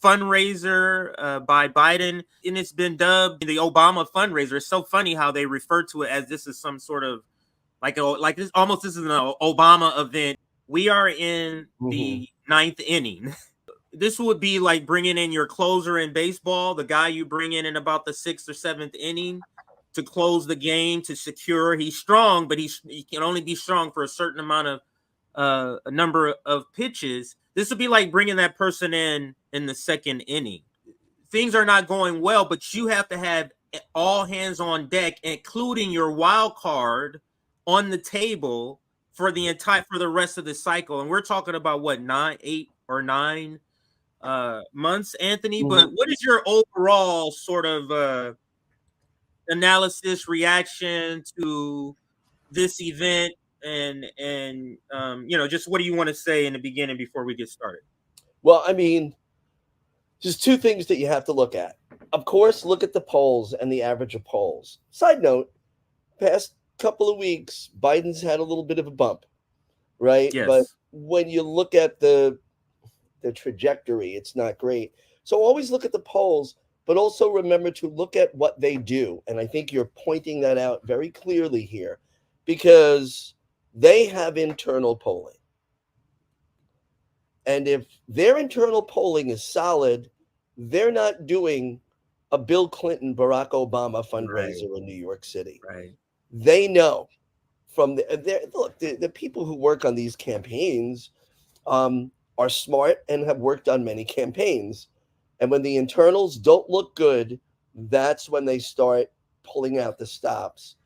fundraiser by Biden, and it's been dubbed the Obama fundraiser. It's so funny how they refer to it as this is some sort of like this is an Obama event. We are in the ninth inning. This would be like bringing in your closer in baseball, the guy you bring in about the 6th or 7th inning to close the game, to secure. He's strong, but he can only be strong for a certain amount of a number of pitches. This would be like bringing that person in the 2nd inning. Things are not going well, but you have to have all hands on deck, including your wild card on the table for the rest of the cycle. And we're talking about what, 8 or 9 months, Anthony. But what is your overall sort of analysis, reaction to this event, and just what do you want to say in the beginning before we get started? Well, I mean, there's 2 things that you have to look at. Of course, look at the polls and the average of polls. Side note, past couple of weeks, Biden's had a little bit of a bump, right? Yes. But when you look at the trajectory, it's not great. So always look at the polls, but also remember to look at what they do. And I think you're pointing that out very clearly here, because they have internal polling. And if their internal polling is solid, they're not doing a Bill Clinton, Barack Obama fundraiser in New York City. Right. They know from the people who work on these campaigns are smart and have worked on many campaigns. And when the internals don't look good, that's when they start pulling out the stops.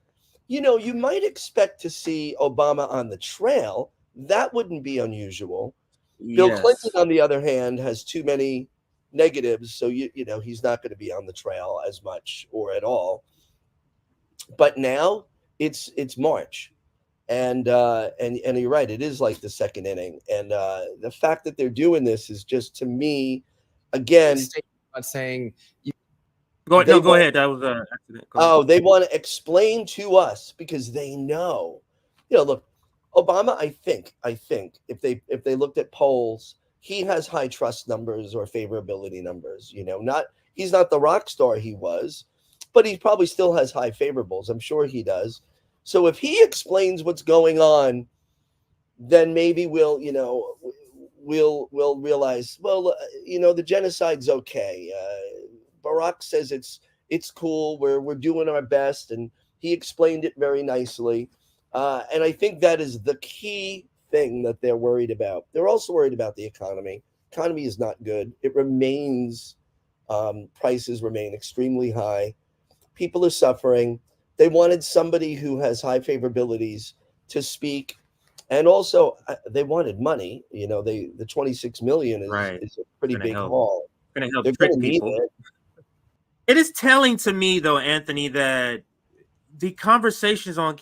You might expect to see Obama on the trail. That wouldn't be unusual. Yes. Bill Clinton, on the other hand, has too many negatives, so he's not going to be on the trail as much or at all. But now it's March. And you're right, it is like the 2nd inning. And the fact that they're doing this is just, to me, again, saying go ahead. That was an accident. They want to explain to us because they know. Look, Obama, I think if they looked at polls, he has high trust numbers or favorability numbers. He's not the rock star he was, but he probably still has high favorables. I'm sure he does. So if he explains what's going on, then maybe we'll realize, the genocide's okay. Barack says it's cool. We're doing our best, and he explained it very nicely. And I think that is the key thing that they're worried about. They're also worried about the economy. Economy is not good. It remains, prices remain extremely high. People are suffering. They wanted somebody who has high favorabilities to speak. And also, they wanted money. The $26 million is a pretty big haul. Going to help trick people. It is telling to me, though, Anthony, that the conversations on,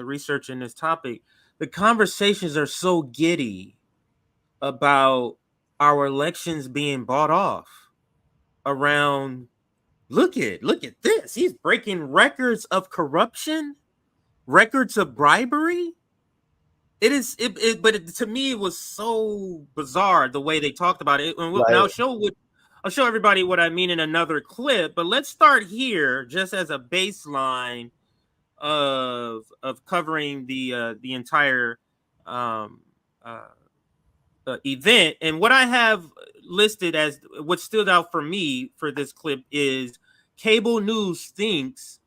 researching this topic, the conversations are so giddy about our elections being bought off around. Look at this. He's breaking records of corruption, records of bribery. But to me, it was so bizarre the way they talked about it. And I'll show everybody what I mean in another clip. But let's start here, just as a baseline of covering the entire event. And what I have listed as what stood out for me for this clip is cable news thinks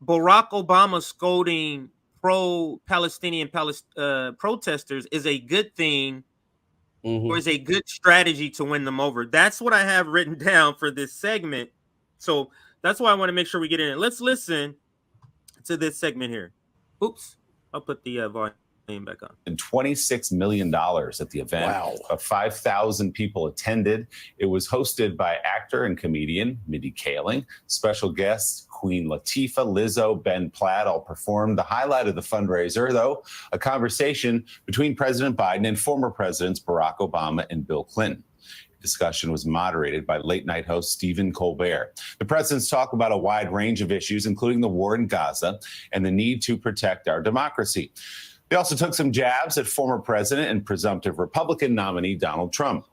Barack Obama scolding pro-Palestinian protesters is a good thing, or is a good strategy to win them over. That's what I have written down for this segment. So that's why I want to make sure we get in it. Let's listen to this segment here. Oops, I'll put the volume back on. And $26 million at the event. Wow. 5,000 people attended. It was hosted by actor and comedian Mindy Kaling. Special guests Queen Latifah, Lizzo, Ben Platt all performed. The highlight of the fundraiser, though, a conversation between President Biden and former presidents Barack Obama and Bill Clinton. Discussion was moderated by late-night host Stephen Colbert. The presidents talk about a wide range of issues, including the war in Gaza and the need to protect our democracy. They also took some jabs at former president and presumptive Republican nominee Donald Trump.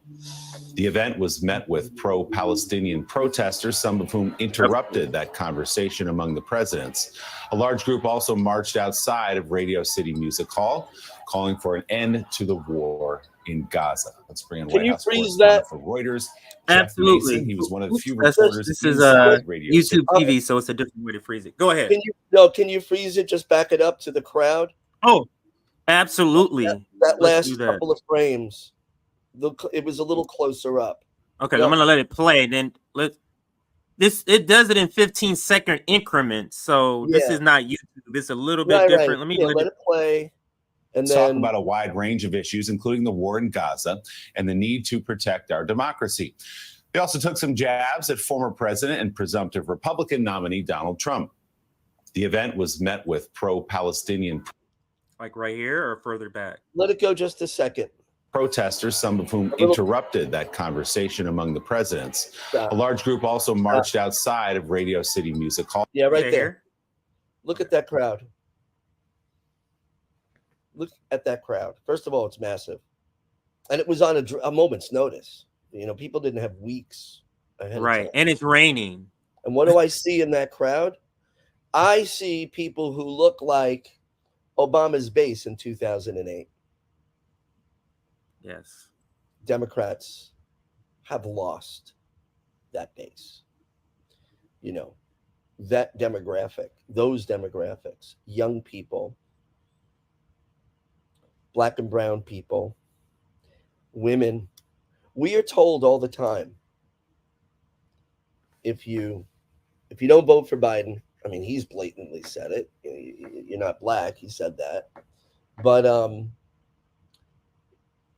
The event was met with pro-Palestinian protesters, some of whom interrupted that conversation among the presidents. A large group also marched outside of Radio City Music Hall, calling for an end to the war in Gaza. Let's bring in White House correspondent for Reuters, Jeff Absolutely. Mason. He was one of the few This reporters is inside Radio YouTube City. TV, so it's a different way to freeze it. Go ahead. Can you freeze it? Just back it up to the crowd. Oh, absolutely. That last couple of frames. It was a little closer up. Okay, I'm gonna let it play. Then it does it in 15-second increments. So this is not YouTube. It's a little bit different. Let me let it play. And then talk about a wide range of issues, including the war in Gaza and the need to protect our democracy. They also took some jabs at former president and presumptive Republican nominee Donald Trump. The event was met with pro-Palestinian, like right here or further back. Let it go just a second. Protesters, some of whom interrupted that conversation among the presidents. A large group also marched outside of Radio City Music Hall. Yeah, right there. Look at that crowd. Look at that crowd. First of all, it's massive. And it was on a moment's notice. You know, people didn't have weeks ahead of time. And it's raining. And what do I see in that crowd? I see people who look like Obama's base in 2008. Yes. Democrats have lost that base. You know, that demographic, those demographics, young people, Black and brown people, women. We are told all the time, if you don't vote for Biden, I mean, he's blatantly said it. You're not Black. He said that. But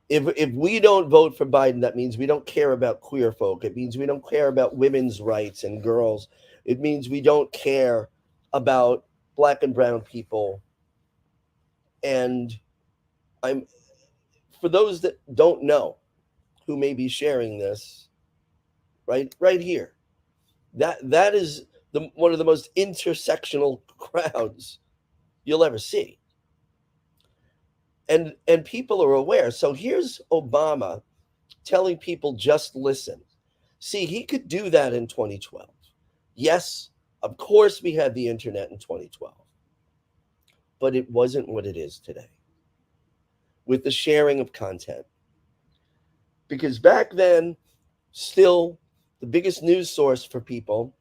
if we don't vote for Biden, that means we don't care about queer folk. It means we don't care about women's rights and girls. It means we don't care about Black and brown people. And for those that don't know, who may be sharing this, right here, that is one of the most intersectional crowds you'll ever see. And people are aware. So here's Obama telling people, just listen. See, he could do that in 2012. Yes, of course we had the internet in 2012. But it wasn't what it is today with the sharing of content. Because back then, still the biggest news source for people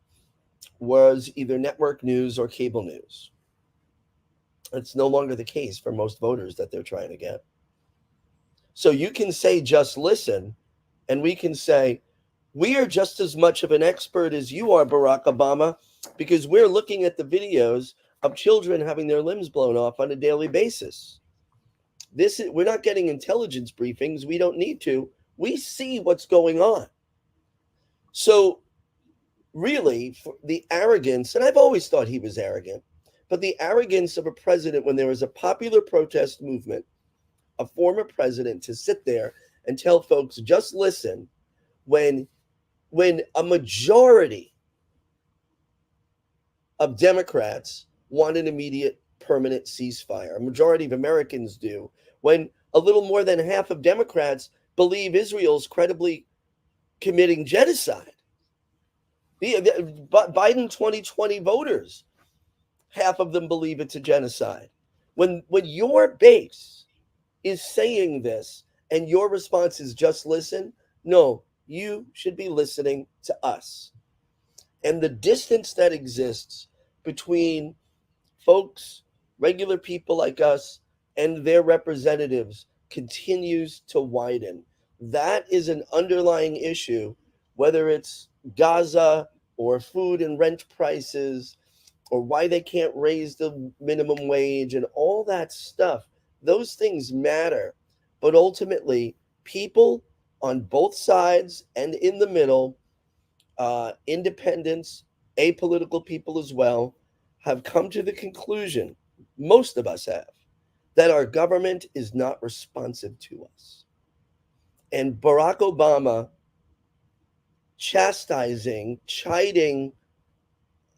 was either network news or cable news. It's no longer the case for most voters that they're trying to get. So you can say, just listen, and we can say, we are just as much of an expert as you are, Barack Obama, because we're looking at the videos of children having their limbs blown off on a daily basis. We're not getting intelligence briefings. We don't need to. We see what's going on. So really, for the arrogance, and I've always thought he was arrogant, but the arrogance of a president when there was a popular protest movement, a former president to sit there and tell folks, just listen, when a majority of Democrats want an immediate permanent ceasefire. A majority of Americans do. When a little more than half of Democrats believe Israel's credibly committing genocide. Biden 2020 voters, half of them believe it's a genocide. When your base is saying this and your response is just listen, no, you should be listening to us. And the distance that exists between folks, regular people like us, and their representatives continues to widen. That is an underlying issue, whether it's Gaza or food and rent prices or why they can't raise the minimum wage and all that stuff. Those things matter. But ultimately, people on both sides and in the middle, independents, apolitical people as well, have come to the conclusion, most of us have, that our government is not responsive to us. And Barack Obama chiding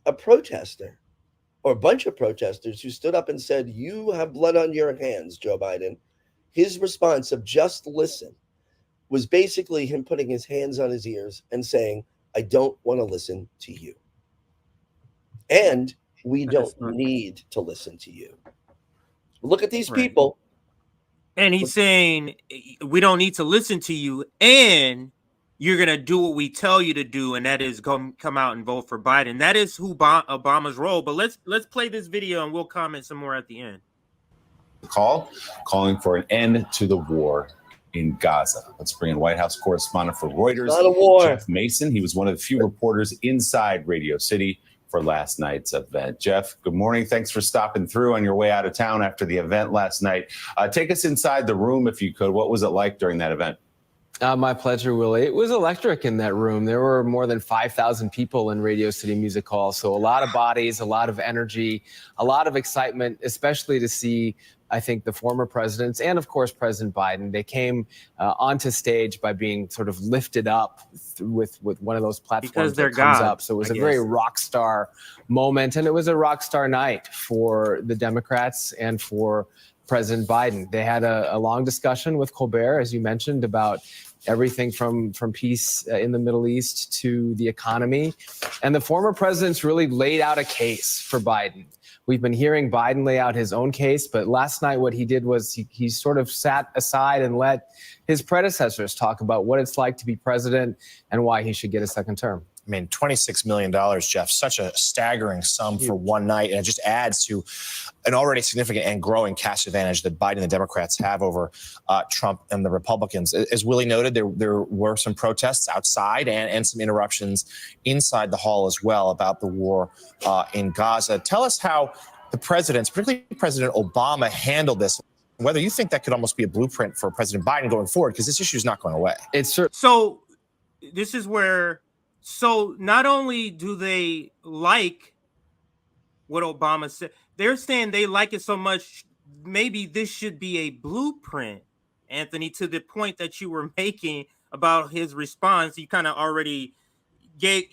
a protester or a bunch of protesters who stood up and said, "You have blood on your hands, Joe Biden." His response of just listen was basically him putting his hands on his ears and saying, "I don't want to listen to you. And we don't need to listen to you. Look at these people." And he's saying, we don't need to listen to you, and you're going to do what we tell you to do, and that is come out and vote for Biden. That is who Obama's role. But let's play this video, and we'll comment some more at the end. Calling for an end to the war in Gaza. Let's bring in White House correspondent for Reuters, not a war. Jeff Mason. He was one of the few reporters inside Radio City for last night's event. Jeff, good morning. Thanks for stopping through on your way out of town after the event last night. Take us inside the room if you could. What was it like during that event? My pleasure, Willie. It was electric in that room. There were more than 5,000 people in Radio City Music Hall. So a lot of bodies, a lot of energy, a lot of excitement, especially to see, I think, the former presidents and, of course, President Biden. They came onto stage by being sort of lifted up with one of those platforms that comes up. So it was a very rock star moment, and it was a rock star night for the Democrats and for President Biden. They had a long discussion with Colbert, as you mentioned, about everything from peace in the Middle East to the economy. And the former presidents really laid out a case for Biden. We've been hearing Biden lay out his own case, but last night what he did was he sort of sat aside and let his predecessors talk about what it's like to be president and why he should get a second term. I mean, $26 million, Jeff, such a staggering sum for one night. And it just adds to an already significant and growing cash advantage that Biden and the Democrats have over Trump and the Republicans. As Willie noted, there were some protests outside and some interruptions inside the hall as well about the war in Gaza. Tell us how the presidents, particularly President Obama, handled this, whether you think that could almost be a blueprint for President Biden going forward, because this issue is not going away. So this is where... So not only do they like what Obama said, they're saying they like it so much, maybe this should be a blueprint, Anthony, to the point that you were making about his response. You kind of already gave,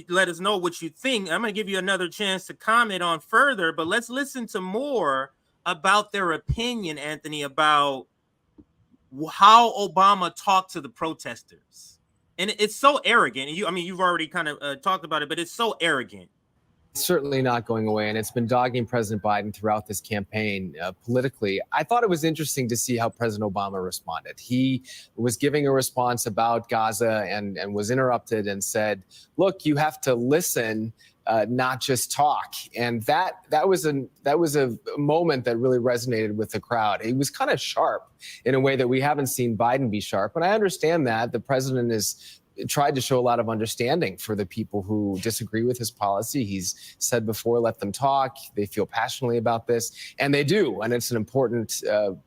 let us know what you think. I'm going to give you another chance to comment on further, but let's listen to more about their opinion, Anthony, about how Obama talked to the protesters. And it's so arrogant. You've already kind of talked about it, but it's so arrogant. It's certainly not going away, and it's been dogging President Biden throughout this campaign politically. I thought it was interesting to see how President Obama responded. He was giving a response about Gaza and was interrupted and said, look, you have to listen, not just talk. And that was a moment that really resonated with the crowd. He was kind of sharp in a way that we haven't seen Biden be sharp. And I understand that the president has tried to show a lot of understanding for the people who disagree with his policy. He's said before, let them talk. They feel passionately about this, and they do. And it's an important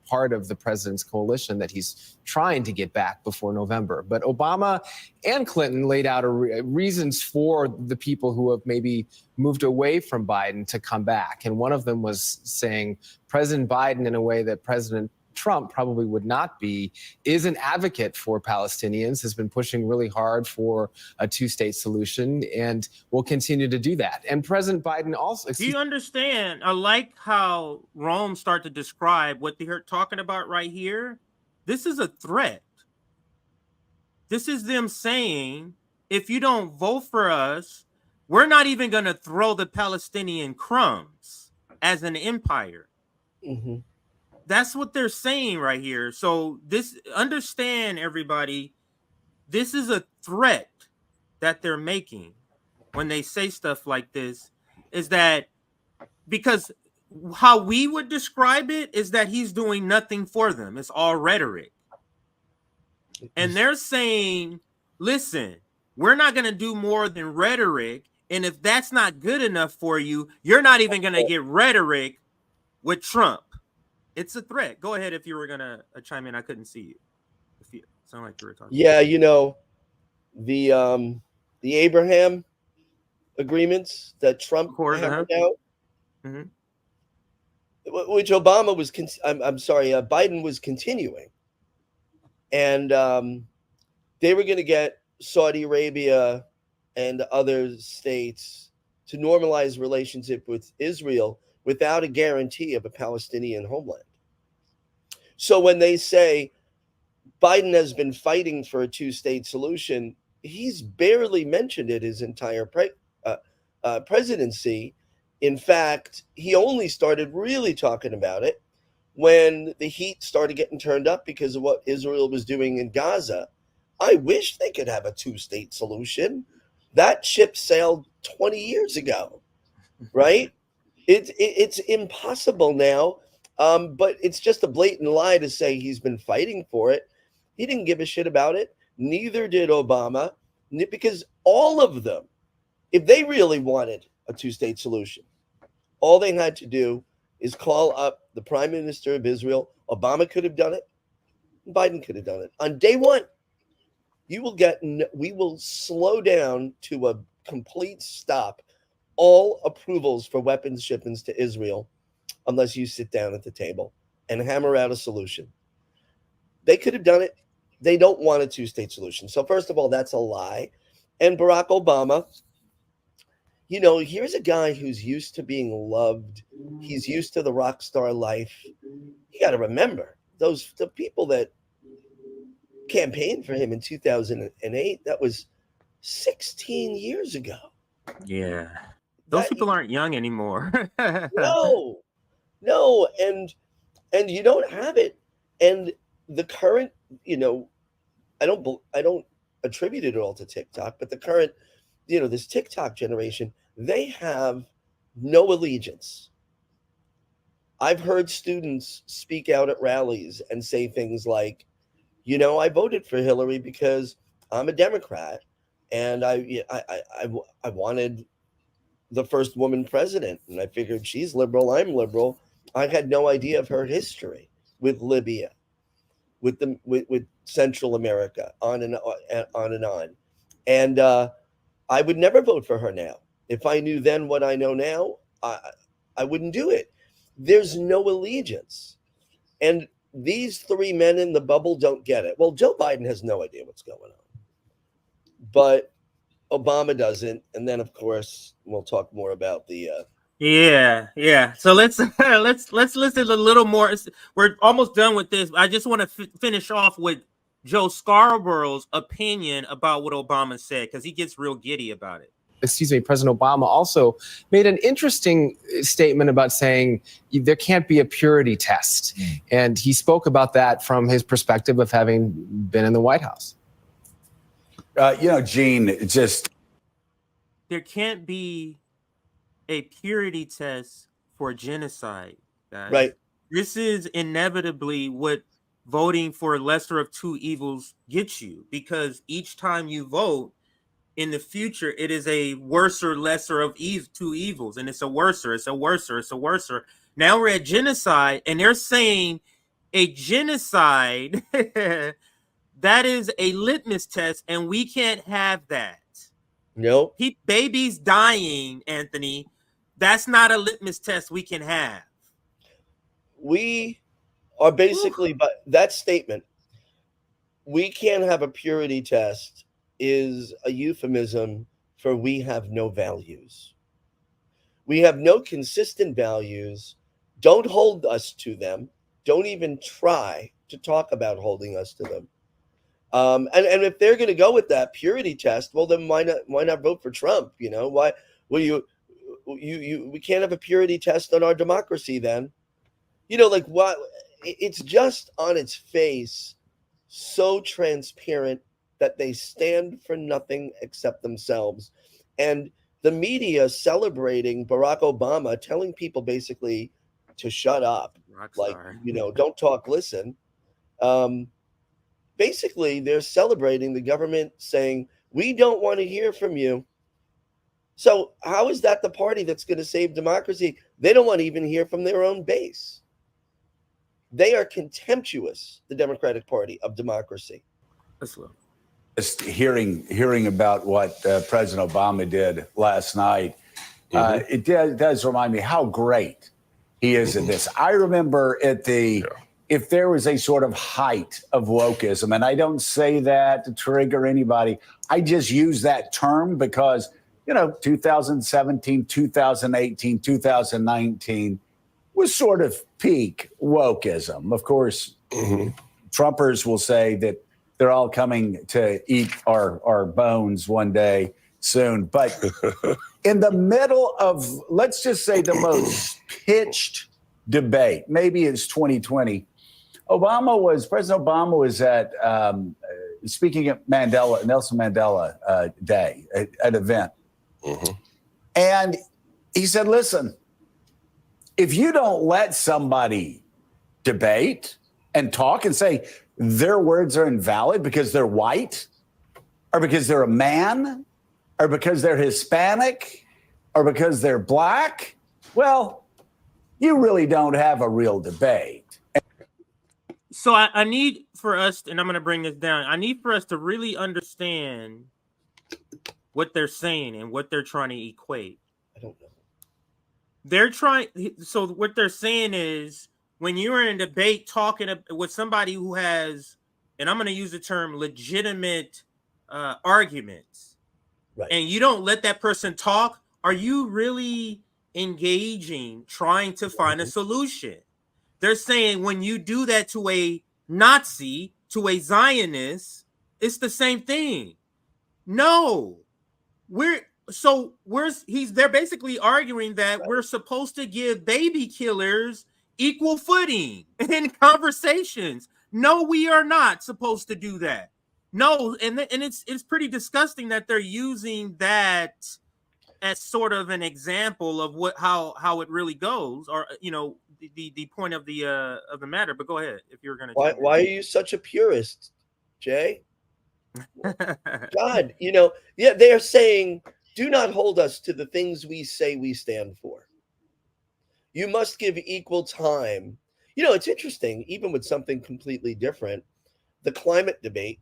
part of the president's coalition that he's trying to get back before November. But Obama and Clinton laid out reasons for the people who have maybe moved away from Biden to come back. And one of them was saying President Biden, in a way that President Trump probably would not be, is an advocate for Palestinians, has been pushing really hard for a two-state solution, and will continue to do that. And President Biden also... Do you understand? I like how Rome started to describe what they're talking about right here. This is a threat. This is them saying, if you don't vote for us, we're not even going to throw the Palestinian crumbs as an empire. Mm-hmm. That's what they're saying right here. So understand, everybody, this is a threat that they're making when they say stuff like this, is that because how we would describe it is that he's doing nothing for them. It's all rhetoric. And they're saying, listen, we're not going to do more than rhetoric. And if that's not good enough for you, you're not even going to get rhetoric with Trump. It's a threat. Go ahead if you were going to chime in. I couldn't see you. It sounded like you were talking. Yeah, the Abraham agreements that Trump hammered out, mm-hmm. which Obama was, Biden was continuing. And they were going to get Saudi Arabia and other states to normalize relationship with Israel without a guarantee of a Palestinian homeland. So when they say Biden has been fighting for a two-state solution, he's barely mentioned it his entire presidency. In fact, he only started really talking about it when the heat started getting turned up because of what Israel was doing in Gaza. I wish they could have a two-state solution. That ship sailed 20 years ago, right? It's impossible now, but it's just a blatant lie to say he's been fighting for it. He didn't give a shit about it. Neither did Obama, because all of them, if they really wanted a two-state solution, all they had to do is call up the prime minister of Israel. Obama could have done it. Biden could have done it. On day one, we will slow down to a complete stop all approvals for weapons shipments to Israel unless you sit down at the table and hammer out a solution. They could have done it. They don't want a two-state solution. So first of all, that's a lie. And Barack Obama, here's a guy who's used to being loved. He's used to the rock star life. You got to remember, the people that campaigned for him in 2008, that was 16 years ago. Yeah. Those people aren't young anymore. No. And you don't have it. And the current, I don't attribute it all to TikTok, but the current, this TikTok generation, they have no allegiance. I've heard students speak out at rallies and say things like, I voted for Hillary because I'm a Democrat and I wanted the first woman president, and I figured she's liberal, I'm liberal. I had no idea of her history with Libya, with Central America, on and on. And I would never vote for her now. If I knew then what I know now, I wouldn't do it. There's no allegiance. And these three men in the bubble don't get it. Well, Joe Biden has no idea what's going on, but Obama doesn't. And then, of course, we'll talk more about the. Yeah. So let's listen a little more. We're almost done with this. I just want to finish off with Joe Scarborough's opinion about what Obama said, because he gets real giddy about it. President Obama also made an interesting statement about saying there can't be a purity test. And he spoke about that from his perspective of having been in the White House. Gene, there can't be a purity test for genocide, guys. Right. This is inevitably what voting for lesser of two evils gets you, because each time you vote, in the future, it is a worser, lesser of two evils, and it's a worser. Now we're at genocide, and they're saying a genocide that is a litmus test, and we can't have that. No. Babies dying, Anthony. That's not a litmus test we can have. We are basically, but that statement, we can't have a purity test, is a euphemism for we have no values. We have no consistent values. Don't hold us to them. Don't even try to talk about holding us to them. And if they're going to go with that purity test, well, then why not vote for Trump? Why? Well, we can't have a purity test on our democracy then. What? It's just on its face so transparent that they stand for nothing except themselves. And the media celebrating Barack Obama, telling people basically to shut up, don't talk, listen. Basically, they're celebrating the government saying, we don't want to hear from you. So how is that the party that's going to save democracy? They don't want to even hear from their own base. They are contemptuous, the Democratic Party, of democracy. That's low. Just hearing about what President Obama did last night, it does remind me how great he is at this. I remember if there was a sort of height of wokeism, and I don't say that to trigger anybody, I just use that term because 2017, 2018, 2019 was sort of peak wokeism. Of course, Trumpers will say that they're all coming to eat our bones one day soon. But in the middle of, let's just say, the most pitched debate, maybe it's 2020, President Obama was at speaking at Nelson Mandela Day, an event. And he said, listen, if you don't let somebody debate and talk and say their words are invalid because they're white or because they're a man or because they're Hispanic or because they're black, well, you really don't have a real debate. So I need for us, and I'm going to bring this down, I need for us to really understand what they're saying and what they're trying to equate. I don't know. So what they're saying is, when you're in a debate talking with somebody who has, and I'm going to use the term legitimate arguments, right, and you don't let that person talk, are you really engaging, trying to find a solution? They're saying when you do that to a Nazi, to a Zionist, it's the same thing. No, they're basically arguing that we're supposed to give baby killers equal footing in conversations. No, we are not supposed to do that. No, and it's pretty disgusting that they're using that as sort of an example of how it really goes, or the point of the matter. But go ahead if you're going to. Why are you such a purist, Jay? God, they are saying, do not hold us to the things we say we stand for. You must give equal time. It's interesting, even with something completely different, the climate debate,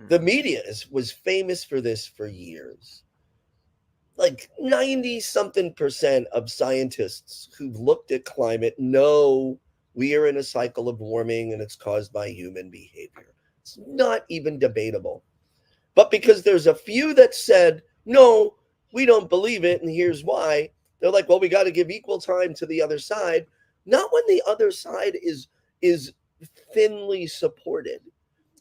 the media was famous for this for years. Like 90-something% of scientists who've looked at climate know we are in a cycle of warming and it's caused by human behavior. It's not even debatable. But because there's a few that said, no, we don't believe it, and here's why, they're like, well, we got to give equal time to the other side. Not when the other side is thinly supported.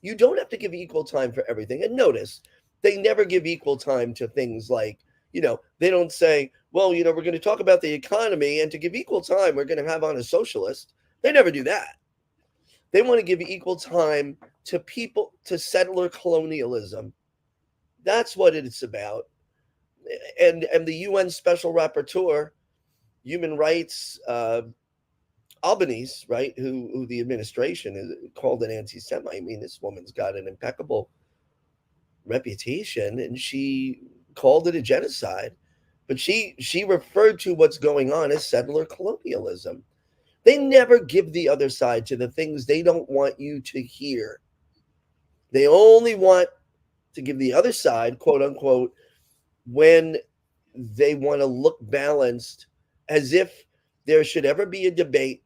You don't have to give equal time for everything. And notice, they never give equal time to things like, they don't say, well, we're going to talk about the economy, and to give equal time, we're going to have on a socialist. They never do that. They want to give equal time to people, to settler colonialism. That's what it's about. And the UN Special Rapporteur, Human Rights, Albanese, right, who the administration is called an anti-Semite. I mean, this woman's got an impeccable reputation, and she called it a genocide, but she referred to what's going on as settler colonialism. They never give the other side to the things they don't want you to hear. They only want to give the other side, quote unquote, when they want to look balanced, as if there should ever be a debate.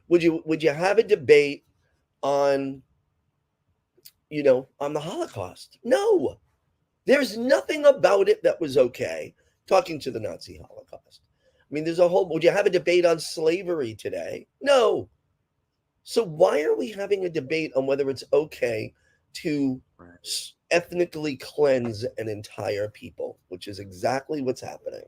Would you have a debate on the Holocaust? No. There's nothing about it that was okay. Talking to the Nazi Holocaust. I mean, would you have a debate on slavery today? No. So why are we having a debate on whether it's okay to ethnically cleanse an entire people, which is exactly what's happening?